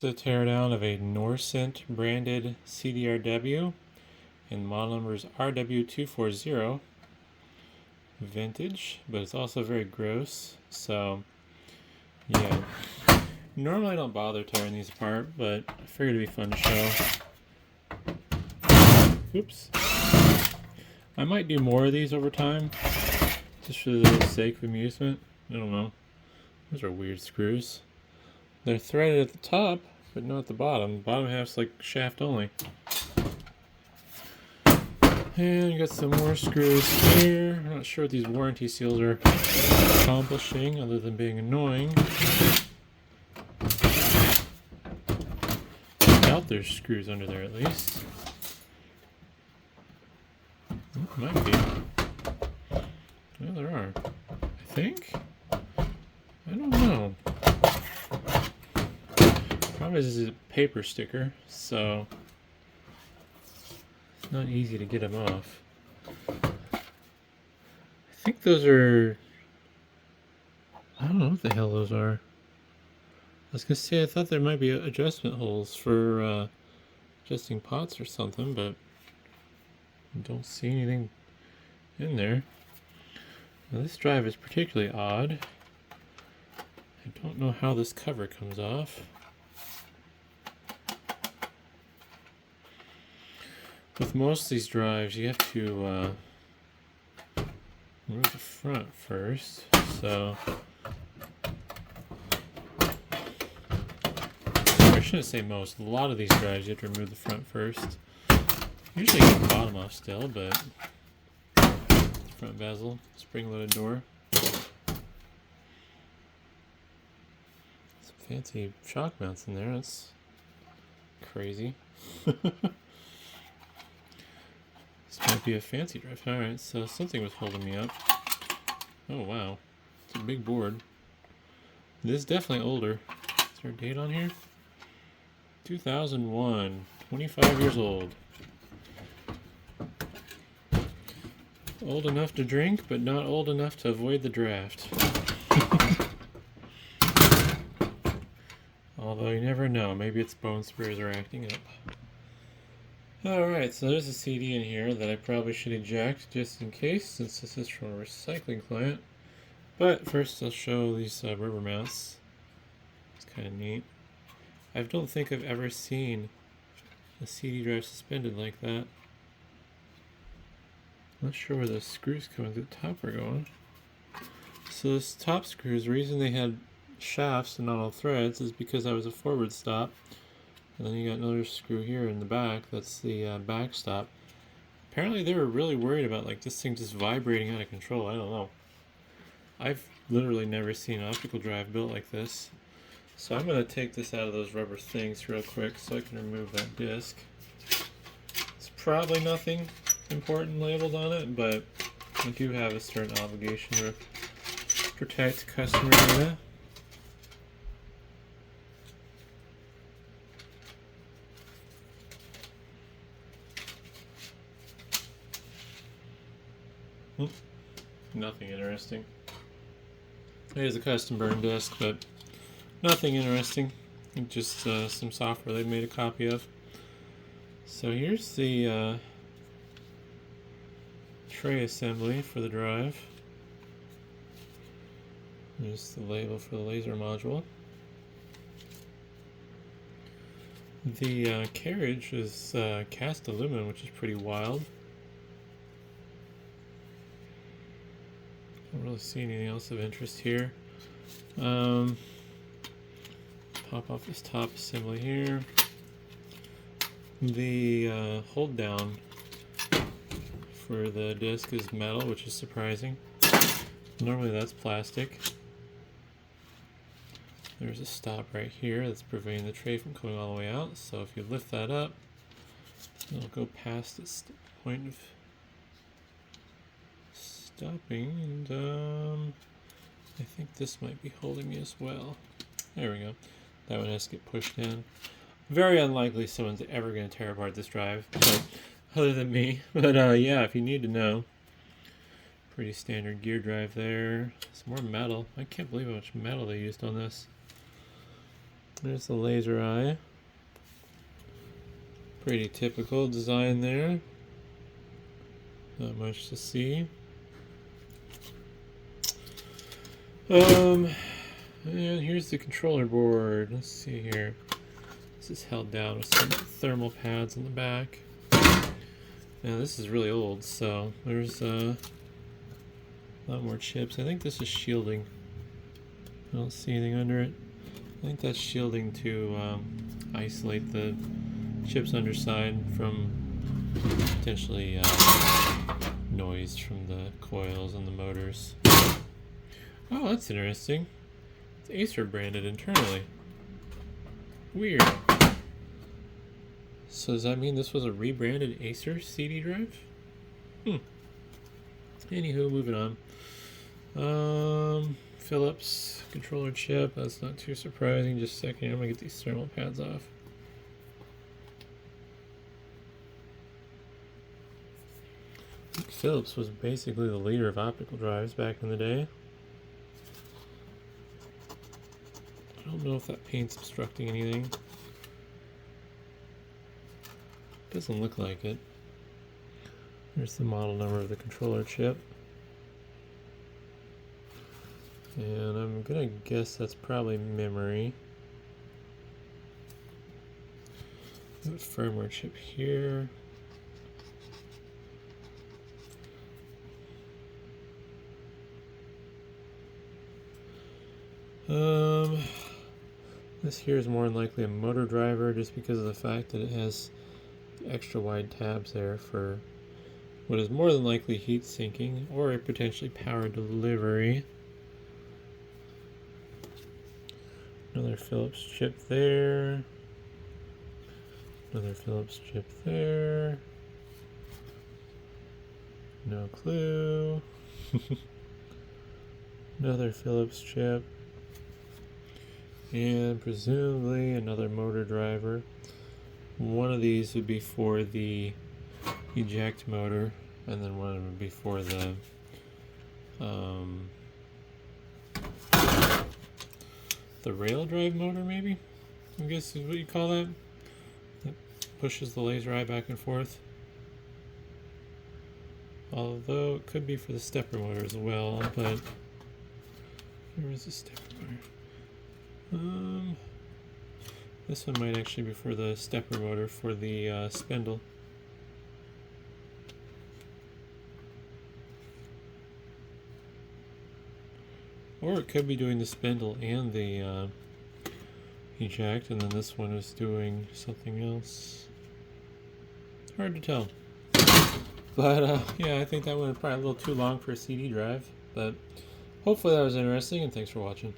The teardown of a Norcent branded CD-RW, and model number is RW240. Vintage, but it's also very gross. So, yeah. Normally I don't bother tearing these apart, but I figured it'd be fun to show. Oops. I might do more of these over time, just for the sake of amusement. I don't know. Those are weird screws. They're threaded at the top, but not at the bottom. The bottom half's like shaft only. And you got some more screws here. I'm not sure what these warranty seals are accomplishing other than being annoying. I doubt there's screws under there at least. Might be. Well, there are. I think? I don't know. Problem is, this is a paper sticker, so it's not easy to get them off. I think those are... I don't know what the hell those are. I was gonna say I thought there might be adjustment holes for adjusting pots or something, but I don't see anything in there. Now, this drive is particularly odd. I don't know how this cover comes off. With most of these drives, you have to remove the front first. So, I shouldn't say most. A lot of these drives, you have to remove the front first. Usually get the bottom off still, but front bezel, spring-loaded door. Some fancy shock mounts in there. That's crazy. This might be a fancy drive. Alright, so something was holding me up. Oh wow. It's a big board. This is definitely older. Is there a date on here? 2001. 25 years old. Old enough to drink, but not old enough to avoid the draft. Although you never know. Maybe its bone spurs are acting up. Alright, so there's a CD in here that I probably should eject just in case, since this is from a recycling client. But first I'll show these rubber mounts. It's kind of neat. I don't think I've ever seen a CD drive suspended like that. Not sure where the screws coming to the top are going. So this top screws, the reason they had shafts and not all threads is because I was a forward stop. And then you got another screw here in the back, that's the back stop. Apparently they were really worried about like this thing just vibrating out of control. I don't know. I've literally never seen an optical drive built like this. So I'm going to take this out of those rubber things real quick so I can remove that disc. It's probably nothing important labeled on it, but I do have a certain obligation to protect customer data. Nothing interesting. It is a custom burn disc, but nothing interesting. Just some software they made a copy of. So here's the tray assembly for the drive. There's the label for the laser module. The carriage is cast aluminum, which is pretty wild. Don't really see anything else of interest here. Pop off this top assembly here. The hold down for the disc is metal, which is surprising. Normally that's plastic. There's a stop right here that's preventing the tray from going all the way out. So if you lift that up, it'll go past this point of stopping, and I think this might be holding me as well. There we go. That one has to get pushed in. Very unlikely someone's ever going to tear apart this drive, but, other than me. But yeah, if you need to know. Pretty standard gear drive there. Some more metal. I can't believe how much metal they used on this. There's the laser eye. Pretty typical design there. Not much to see. And here's the controller board. Let's see here. This is held down with some thermal pads in the back. Now this is really old, so there's a lot more chips. I think this is shielding. I don't see anything under it. I think that's shielding to isolate the chip's underside from potentially noise from the coils and the motors. Oh, that's interesting. It's Acer branded internally. Weird. So does that mean this was a rebranded Acer CD drive? Anywho, moving on. Philips controller chip. That's not too surprising. Just a second. I'm gonna get these thermal pads off. Philips was basically the leader of optical drives back in the day. I don't know if that paint's obstructing anything. Doesn't look like it. Here's the model number of the controller chip. And I'm gonna guess that's probably memory. The firmware chip here. This here is more than likely a motor driver just because of the fact that it has extra wide tabs there for what is more than likely heat sinking or a potentially power delivery. Another Philips chip there. Another Philips chip there. No clue. Another Philips chip. And presumably another motor driver. One of these would be for the eject motor, and then one would be for the rail drive motor, maybe? I guess is what you call that. That pushes the laser eye back and forth. Although it could be for the stepper motor as well, but where is the stepper motor? This one might actually be for the stepper motor for the spindle. Or it could be doing the spindle and the eject, and then this one is doing something else. Hard to tell. But yeah, I think that went probably a little too long for a CD drive, but hopefully that was interesting, and thanks for watching.